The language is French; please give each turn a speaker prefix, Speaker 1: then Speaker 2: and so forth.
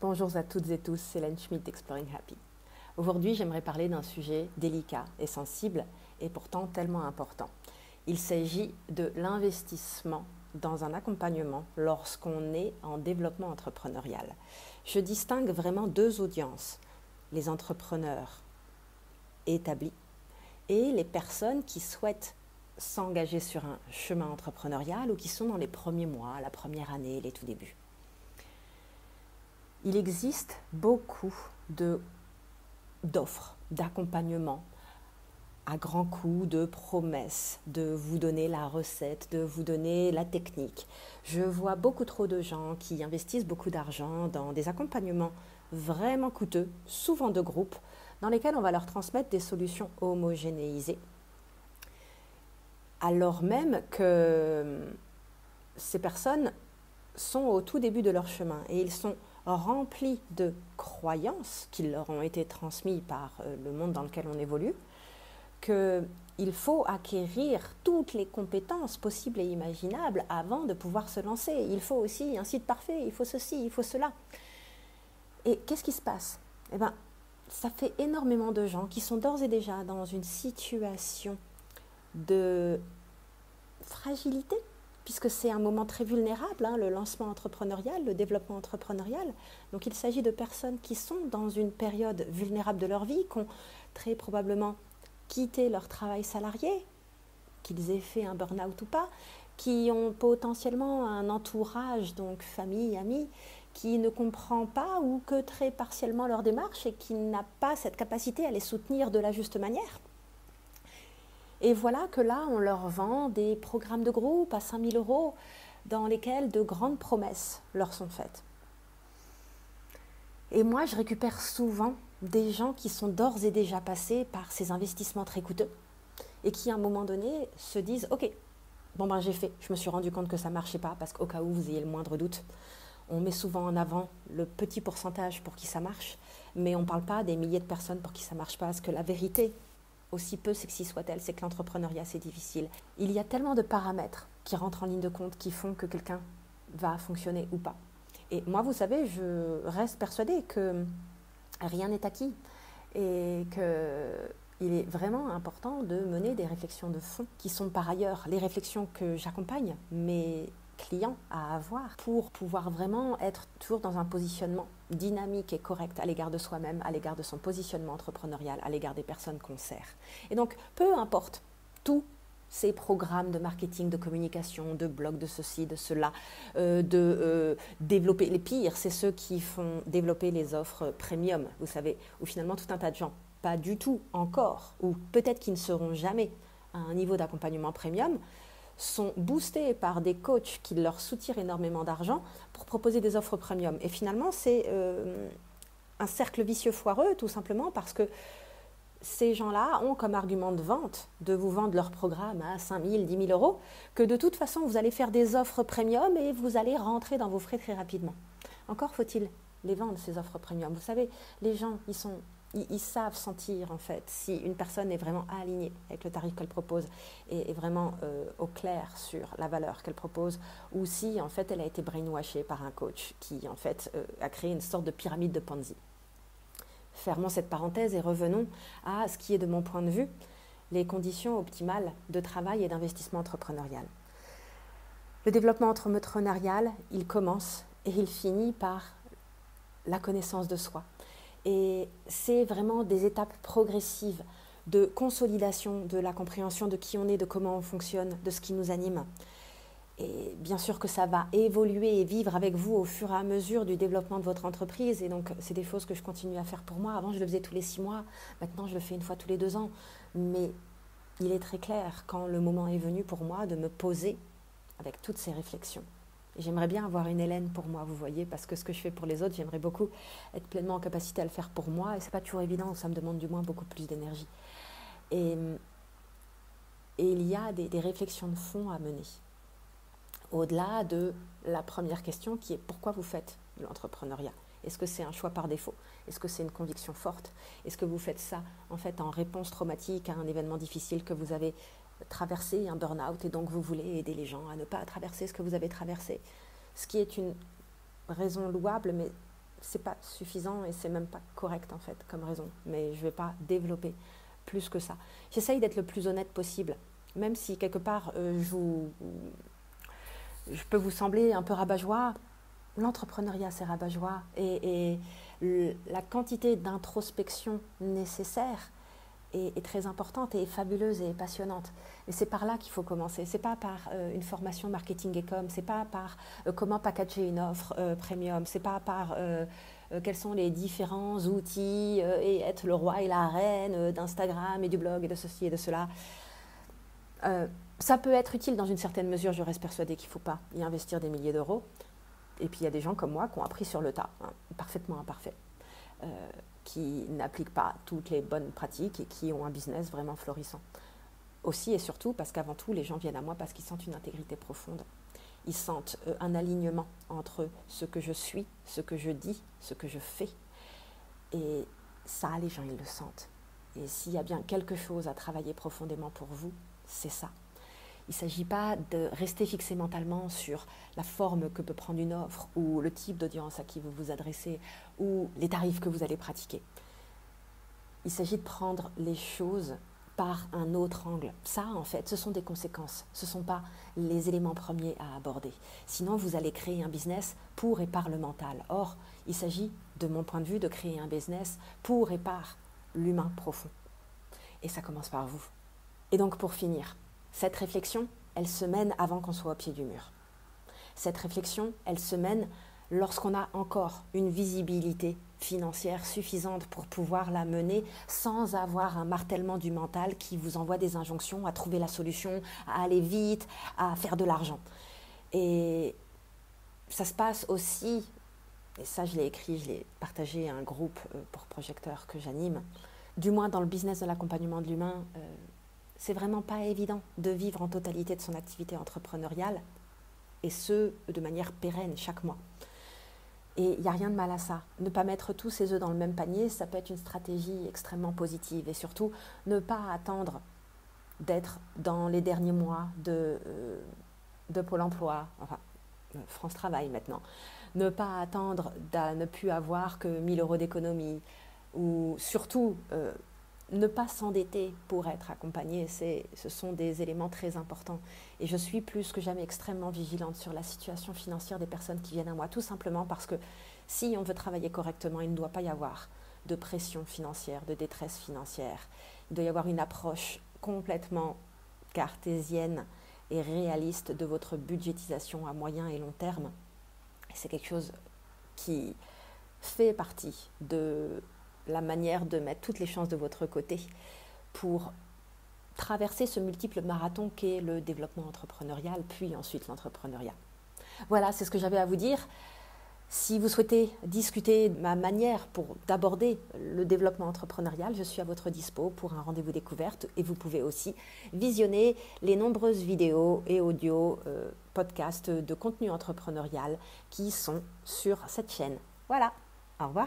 Speaker 1: Bonjour à toutes et tous, c'est Hélène Schmidt d'Exploring Happy. Aujourd'hui, j'aimerais parler d'un sujet délicat et sensible et pourtant tellement important. Il s'agit de l'investissement dans un accompagnement lorsqu'on est en développement entrepreneurial. Je distingue vraiment deux audiences, les entrepreneurs établis et les personnes qui souhaitent s'engager sur un chemin entrepreneurial ou qui sont dans les premiers mois, la première année, les tout débuts. Il existe beaucoup d'offres, d'accompagnement à grands coups, de promesses, de vous donner la recette, de vous donner la technique. Je vois beaucoup trop de gens qui investissent beaucoup d'argent dans des accompagnements vraiment coûteux, souvent de groupes, dans lesquels on va leur transmettre des solutions homogénéisées, alors même que ces personnes sont au tout début de leur chemin et ils sont remplis de croyances qui leur ont été transmises par le monde dans lequel on évolue, qu'il faut acquérir toutes les compétences possibles et imaginables avant de pouvoir se lancer. Il faut aussi un site parfait, il faut ceci, il faut cela. Et qu'est-ce qui se passe? Eh bien, ça fait énormément de gens qui sont d'ores et déjà dans une situation de fragilité, puisque c'est un moment très vulnérable, le lancement entrepreneurial, le développement entrepreneurial. Donc il s'agit de personnes qui sont dans une période vulnérable de leur vie, qui ont très probablement quitté leur travail salarié, qu'ils aient fait un burn-out ou pas, qui ont potentiellement un entourage, donc famille, amis, qui ne comprend pas ou que très partiellement leur démarche et qui n'a pas cette capacité à les soutenir de la juste manière. Et voilà que là, on leur vend des programmes de groupe à 5 000 € dans lesquels de grandes promesses leur sont faites. Et moi, je récupère souvent des gens qui sont d'ores et déjà passés par ces investissements très coûteux et qui, à un moment donné, se disent « Ok, bon ben j'ai fait, je me suis rendu compte que ça ne marchait pas parce qu'au cas où vous ayez le moindre doute, on met souvent en avant le petit pourcentage pour qui ça marche, mais on ne parle pas des milliers de personnes pour qui ça ne marche pas, parce que la vérité, aussi peu sexy soit-elle, c'est que l'entrepreneuriat, c'est difficile. Il y a tellement de paramètres qui rentrent en ligne de compte qui font que quelqu'un va fonctionner ou pas. Et moi, vous savez, je reste persuadée que rien n'est acquis et qu'il est vraiment important de mener des réflexions de fond qui sont par ailleurs les réflexions que j'accompagne mes clients à avoir pour pouvoir vraiment être toujours dans un positionnement dynamique et correct à l'égard de soi-même, à l'égard de son positionnement entrepreneurial, à l'égard des personnes qu'on sert. Et donc, peu importe tous ces programmes de marketing, de communication, de blog, de ceci, de cela, développer les pires, c'est ceux qui font développer les offres premium, vous savez, où finalement tout un tas de gens, pas du tout encore, ou peut-être qui ne seront jamais à un niveau d'accompagnement premium, sont boostés par des coachs qui leur soutirent énormément d'argent pour proposer des offres premium. Et finalement, c'est un cercle vicieux foireux, tout simplement parce que ces gens-là ont comme argument de vente de vous vendre leur programme à 5 000, 10 000 € que de toute façon, vous allez faire des offres premium et vous allez rentrer dans vos frais très rapidement. Encore faut-il les vendre, ces offres premium. Vous savez, les gens, ils savent sentir en fait si une personne est vraiment alignée avec le tarif qu'elle propose et est vraiment au clair sur la valeur qu'elle propose, ou si en fait elle a été brainwashée par un coach qui en fait a créé une sorte de pyramide de Ponzi. Fermons cette parenthèse et revenons à ce qui est de mon point de vue les conditions optimales de travail et d'investissement entrepreneurial. Le développement entrepreneurial, il commence et il finit par la connaissance de soi. Et c'est vraiment des étapes progressives de consolidation de la compréhension de qui on est, de comment on fonctionne, de ce qui nous anime. Et bien sûr que ça va évoluer et vivre avec vous au fur et à mesure du développement de votre entreprise. Et donc, c'est des choses que je continue à faire pour moi. Avant, je le faisais tous les 6 mois. Maintenant, je le fais une fois tous les 2 ans. Mais il est très clair quand le moment est venu pour moi de me poser avec toutes ces réflexions. J'aimerais bien avoir une Hélène pour moi, vous voyez, parce que ce que je fais pour les autres, j'aimerais beaucoup être pleinement en capacité à le faire pour moi. Et ce n'est pas toujours évident, ça me demande du moins beaucoup plus d'énergie. Et il y a des réflexions de fond à mener. Au-delà de la première question qui est pourquoi vous faites de l'entrepreneuriat? Est-ce que c'est un choix par défaut? Est-ce que c'est une conviction forte? Est-ce que vous faites ça en fait en réponse traumatique à un événement difficile que vous avez traversé, un burn-out, et donc vous voulez aider les gens à ne pas traverser ce que vous avez traversé? Ce qui est une raison louable, mais c'est pas suffisant et c'est même pas correct en fait comme raison. Mais je vais pas développer plus que ça. J'essaye d'être le plus honnête possible, même si quelque part je peux vous sembler un peu rabat-joie. L'entrepreneuriat, c'est rabat-joie et la quantité d'introspection nécessaire est très importante et est fabuleuse et passionnante. Et c'est par là qu'il faut commencer. C'est pas par une formation marketing et com, c'est pas par comment packager une offre premium, c'est pas par quels sont les différents outils et être le roi et la reine d'Instagram et du blog et de ceci et de cela. Ça peut être utile dans une certaine mesure, je reste persuadée qu'il ne faut pas y investir des milliers d'euros. Et puis il y a des gens comme moi qui ont appris sur le tas, parfaitement imparfaits, qui n'appliquent pas toutes les bonnes pratiques et qui ont un business vraiment florissant. Aussi et surtout parce qu'avant tout, les gens viennent à moi parce qu'ils sentent une intégrité profonde. Ils sentent un alignement entre ce que je suis, ce que je dis, ce que je fais. Et ça, les gens, ils le sentent. Et s'il y a bien quelque chose à travailler profondément pour vous, c'est ça. Il ne s'agit pas de rester fixé mentalement sur la forme que peut prendre une offre ou le type d'audience à qui vous vous adressez ou les tarifs que vous allez pratiquer. Il s'agit de prendre les choses par un autre angle. Ça, en fait, ce sont des conséquences. Ce ne sont pas les éléments premiers à aborder. Sinon, vous allez créer un business pour et par le mental. Or, il s'agit, de mon point de vue, de créer un business pour et par l'humain profond. Et ça commence par vous. Et donc, pour finir, cette réflexion, elle se mène avant qu'on soit au pied du mur. Cette réflexion, elle se mène lorsqu'on a encore une visibilité financière suffisante pour pouvoir la mener sans avoir un martèlement du mental qui vous envoie des injonctions à trouver la solution, à aller vite, à faire de l'argent. Et ça se passe aussi, et ça je l'ai écrit, je l'ai partagé à un groupe pour projecteurs que j'anime, du moins dans le business de l'accompagnement de l'humain, c'est vraiment pas évident de vivre en totalité de son activité entrepreneuriale et ce, de manière pérenne chaque mois. Et il n'y a rien de mal à ça. Ne pas mettre tous ses œufs dans le même panier, ça peut être une stratégie extrêmement positive. Et surtout, ne pas attendre d'être dans les derniers mois de Pôle emploi, enfin France Travail maintenant. Ne pas attendre de ne plus avoir que 1 000 € d'économie. Ou surtout, ne pas s'endetter pour être accompagné, ce sont des éléments très importants. Et je suis plus que jamais extrêmement vigilante sur la situation financière des personnes qui viennent à moi, tout simplement parce que si on veut travailler correctement, il ne doit pas y avoir de pression financière, de détresse financière. Il doit y avoir une approche complètement cartésienne et réaliste de votre budgétisation à moyen et long terme. C'est quelque chose qui fait partie de la manière de mettre toutes les chances de votre côté pour traverser ce multiple marathon qu'est le développement entrepreneurial, puis ensuite l'entrepreneuriat. Voilà, c'est ce que j'avais à vous dire. Si vous souhaitez discuter de ma manière d'aborder le développement entrepreneurial, je suis à votre dispo pour un rendez-vous découverte et vous pouvez aussi visionner les nombreuses vidéos et audios, podcasts de contenu entrepreneurial qui sont sur cette chaîne. Voilà, au revoir.